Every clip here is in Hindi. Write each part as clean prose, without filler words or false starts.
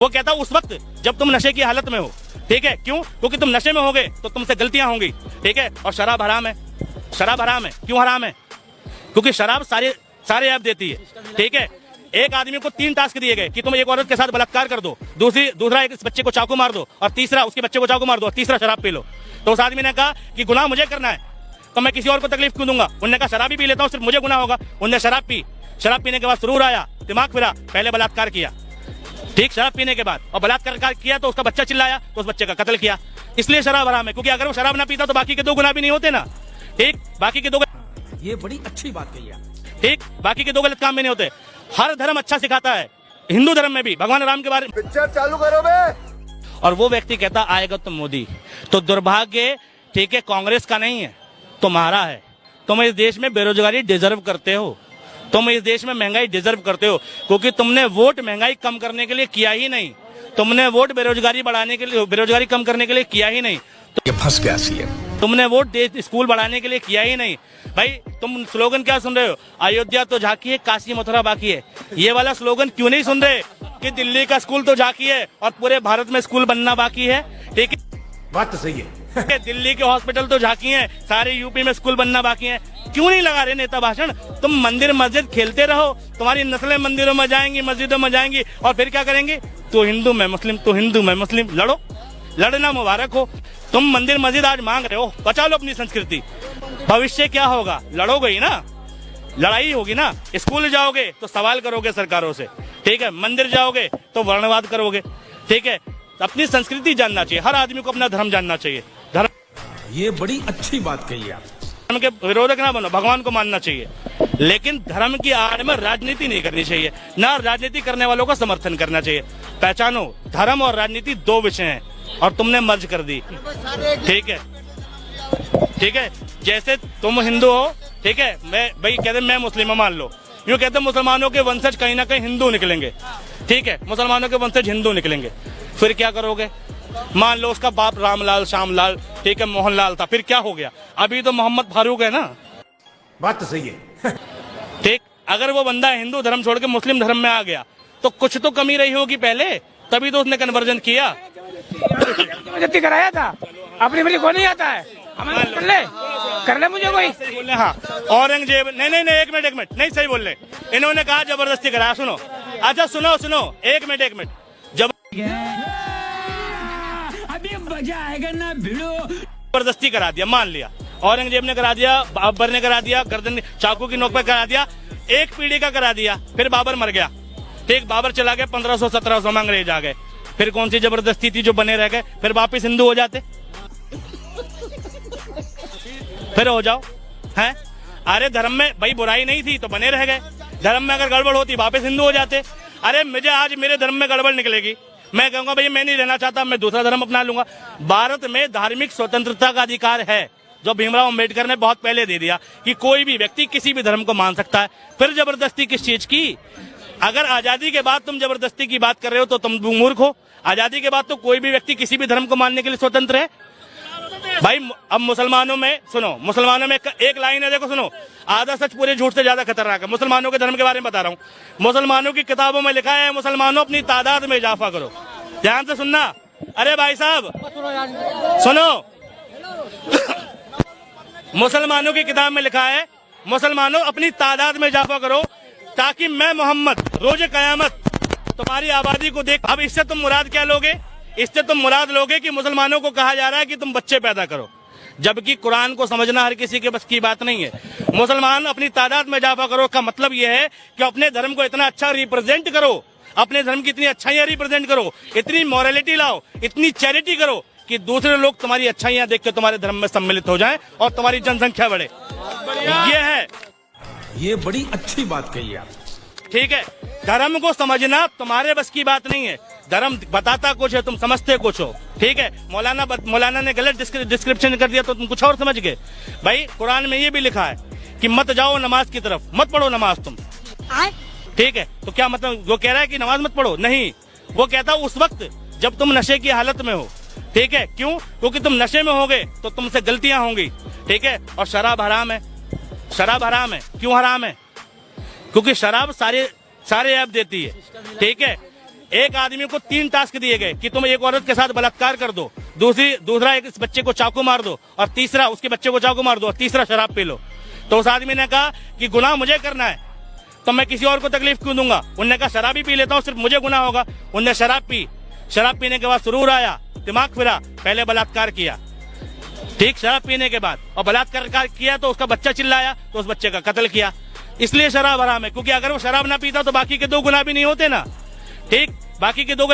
वो कहता उस वक्त जब तुम नशे की हालत में हो, ठीक है। क्यों? क्योंकि तुम नशे में होगे तो तुमसे गलतियां होंगी, ठीक है। और शराब हराम है, शराब हराम है। क्यों हराम है? क्योंकि शराब सारे ऐप देती है, ठीक है। एक आदमी को 3 टास्क दिए गए कि तुम एक औरत के साथ बलात्कार कर दो, दूसरा एक बच्चे को चाकू मार दो, और तीसरा उसके बच्चे को चाकू मार दो, और तीसरा शराब पी लो। तो उस आदमी ने कहा कि गुनाह मुझे करना है तो मैं किसी और को तकलीफ क्यों दूंगा। उन्होंने कहा शराब ही पी लेता हूँ, सिर्फ मुझे गुनाह होगा। उन्होंने शराब पी, शराब पीने के बाद सुरूर आया, दिमाग फिरा, पहले बलात्कार किया, ठीक, शराब पीने के बाद, और बलात्कार किया तो उसका बच्चा चिल्लाया तो उस बच्चे का कत्ल किया। इसलिए शराब हराम है, क्योंकि अगर वो शराब ना पीता तो बाकी के 2 गुनाह भी नहीं होते ना, ठीक। बाकी के 2, ये बड़ी अच्छी बात कही है, ठीक, बाकी के 2 गलत काम भी नहीं होते। हर धर्म अच्छा सिखाता है, हिंदू धर्म में भी भगवान राम के बारे में। पिक्चर चालू करो बे। और वो व्यक्ति कहता आएगा तो मोदी, तो दुर्भाग्य, ठीक है, कांग्रेस का नहीं है, तुम्हारा है। तुम इस देश में बेरोजगारी डिजर्व करते हो, तुम इस देश में महंगाई डिजर्व करते हो, क्योंकि तुमने वोट महंगाई कम करने के लिए किया ही नहीं, तुमने वोट बेरोजगारी बढ़ाने के लिए, बेरोजगारी कम करने के लिए किया ही नहीं, ये फंस गया सीएम। तुमने वोट स्कूल बढ़ाने के लिए किया ही नहीं। भाई तुम स्लोगन क्या सुन रहे हो? अयोध्या तो झांकी है, काशी मथुरा बाकी है। ये वाला स्लोगन क्यों नहीं सुन रहे कि दिल्ली का स्कूल तो झांकी है और पूरे भारत में स्कूल बनना बाकी है, ठीक है। बात तो सही है। दिल्ली के हॉस्पिटल तो झांकी हैं, सारे यूपी में स्कूल बनना बाकी है। क्यों नहीं लगा रहे नेता भाषण? तुम मंदिर मस्जिद खेलते रहो, तुम्हारी नस्लें मंदिरों में जाएंगी, मस्जिदों में जाएंगी, और फिर क्या करेंगे? तो हिंदू मैं मुस्लिम, तो हिंदू मैं मुस्लिम, लड़ो, लड़ना मुबारक हो। तुम मंदिर मस्जिद आज मांग रहे हो, बचा लो अपनी संस्कृति। भविष्य क्या होगा? लड़ोगे ही ना, लड़ाई होगी ना। स्कूल जाओगे तो सवाल करोगे सरकारों से, ठीक है। मंदिर जाओगे तो वर्णवाद करोगे, ठीक है। अपनी संस्कृति जानना चाहिए, हर आदमी को अपना धर्म जानना चाहिए। धर्म, ये बड़ी अच्छी बात कही आप। धर्म के विरोधक ना बनो, भगवान को मानना चाहिए, लेकिन धर्म की आड़ में राजनीति नहीं करनी चाहिए, ना राजनीति करने वालों का समर्थन करना चाहिए। पहचानो, धर्म और राजनीति 2 विषय हैं और तुमने मर्ज कर दी, ठीक है, ठीक है। जैसे तुम हिंदू हो, ठीक है, मैं भाई कहते मैं मुस्लिम, मान लो, यूँ कहते मुसलमानों के वंशज कहीं ना कहीं हिंदू निकलेंगे, ठीक है, मुसलमानों के वंशज हिंदू निकलेंगे, फिर क्या करोगे? मान लो उसका बाप रामलाल, श्यामलाल, ठीक है, मोहनलाल था, फिर क्या हो गया? अभी तो मोहम्मद फारूक है ना। बात तो सही है। ठीक, अगर वो बंदा हिंदू धर्म छोड़ के मुस्लिम धर्म में आ गया तो कुछ तो कमी रही होगी पहले, तभी तो उसने कन्वर्जन किया। जब्ती कराया था, अपनी मर्जी को नहीं आता है, हमें कर ले मुझे कोई बोले। हाँ, औरंगजेब, नहीं, एक मिनट, नहीं, सही बोल रहे। इन्होंने कहा जबरदस्ती कराया। सुनो, अच्छा सुनो, एक मिनट, जब अभी मजा आएगा ना भिड़ो। जबरदस्ती करा दिया, मान लिया, औरंगजेब ने करा दिया, बाबर ने करा दिया, गर्दन चाकू की नोक पर करा दिया, एक पीढ़ी का करा दिया, फिर बाबर मर गया, ठीक, बाबर चला गया, 1500-1700 में अंग्रेज आ गए, फिर कौन सी जबरदस्ती थी जो बने रह गए? फिर वापिस हिंदू हो जाते, फिर हो जाओ, हैं? अरे धर्म में भाई बुराई नहीं थी तो बने रह गए, धर्म में अगर गड़बड़ होती वापस हिंदू हो जाते। अरे मुझे आज मेरे धर्म में गड़बड़ निकलेगी, मैं कहूंगा भाई मैं नहीं रहना चाहता, मैं दूसरा धर्म अपना लूंगा। भारत में धार्मिक स्वतंत्रता का अधिकार है, जो भीमराव अंबेडकर ने बहुत पहले दे दिया कि कोई भी व्यक्ति किसी भी धर्म को मान सकता है। फिर जबरदस्ती किस चीज की? अगर आजादी के बाद तुम जबरदस्ती की बात कर रहे हो तो तुम मूर्ख हो। आजादी के बाद तो कोई भी व्यक्ति किसी भी धर्म को मानने के लिए स्वतंत्र है। भाई अब मुसलमानों में सुनो, मुसलमानों में एक लाइन है, देखो सुनो, आधा सच पूरे झूठ से ज्यादा खतरनाक है। मुसलमानों के धर्म के बारे में बता रहा हूँ। मुसलमानों की किताबों में लिखा है, मुसलमानों अपनी तादाद में इजाफा करो। ध्यान से सुनना, अरे भाई साहब सुनो, मुसलमानों की किताब में लिखा है, मुसलमानों अपनी तादाद में इजाफा करो ताकि मैं मोहम्मद रोज कयामत तुम्हारी आबादी को देख। अब इससे तुम मुराद क्या लोगे? इससे तुम मुराद लोगे कि मुसलमानों को कहा जा रहा है कि तुम बच्चे पैदा करो, जबकि कुरान को समझना हर किसी के बस की बात नहीं है। मुसलमान अपनी तादाद में इजाफा करो का मतलब यह है कि अपने धर्म को इतना अच्छा रिप्रेजेंट करो, अपने धर्म की इतनी अच्छाइयां रिप्रेजेंट करो, इतनी मॉरलिटी लाओ, इतनी चैरिटी करो कि दूसरे लोग तुम्हारी अच्छाइयां देख के तुम्हारे धर्म में सम्मिलित हो जाएं और तुम्हारी जनसंख्या बढ़े। ये बड़ी अच्छी बात कही आप, ठीक है। धर्म को समझना तुम्हारे बस की बात नहीं है। धर्म बताता कुछ है, तुम समझते कुछ हो, ठीक है। मौलाना ने गलत डिस्क्रिप्शन कर दिया तो तुम कुछ और समझ गए। भाई कुरान में ये भी लिखा है कि मत जाओ नमाज की तरफ, मत पढ़ो नमाज तुम, ठीक है। तो क्या मतलब? वो कह रहा है कि नमाज मत पढ़ो? नहीं, वो कहता उस वक्त जब तुम नशे की हालत में हो, ठीक है। क्यों? क्योंकि तुम नशे में होगे तो तुमसे गलतियां होंगी, ठीक है। और शराब हराम है, शराब हराम है। क्यों हराम है? क्योंकि शराब सारे ऐप देती है, ठीक है। एक आदमी को 3 टास्क दिए गए कि तुम एक औरत के साथ बलात्कार कर दो, दूसरा एक बच्चे को चाकू मार दो, और तीसरा उसके बच्चे को चाकू मार दो, और तीसरा शराब पी लो। तो उस आदमी ने कहा कि गुनाह मुझे करना है तो मैं किसी और को तकलीफ क्यों दूंगा। उनने कहा शराब ही पी लेता हूँ, सिर्फ मुझे गुनाह होगा। उनने शराब पी, शराब पीने के बाद सुरूर आया, दिमाग फिरा, पहले बलात्कार किया, ठीक, शराब पीने के बाद, और बलात्कार किया तो उसका बच्चा चिल्लाया तो उस बच्चे का कत्ल किया। इसलिए शराब हराम है, क्योंकि अगर वो शराब ना पीता तो बाकी के 2 गुनाह भी नहीं होते ना, ठीक, बाकी के 2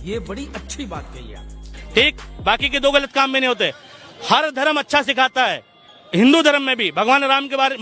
ये बड़ी अच्छी बात कही आप। ठीक, बाकी के 2 गलत काम भी नहीं होते। हर धर्म अच्छा सिखाता है, हिंदू धर्म में भी भगवान राम के बारे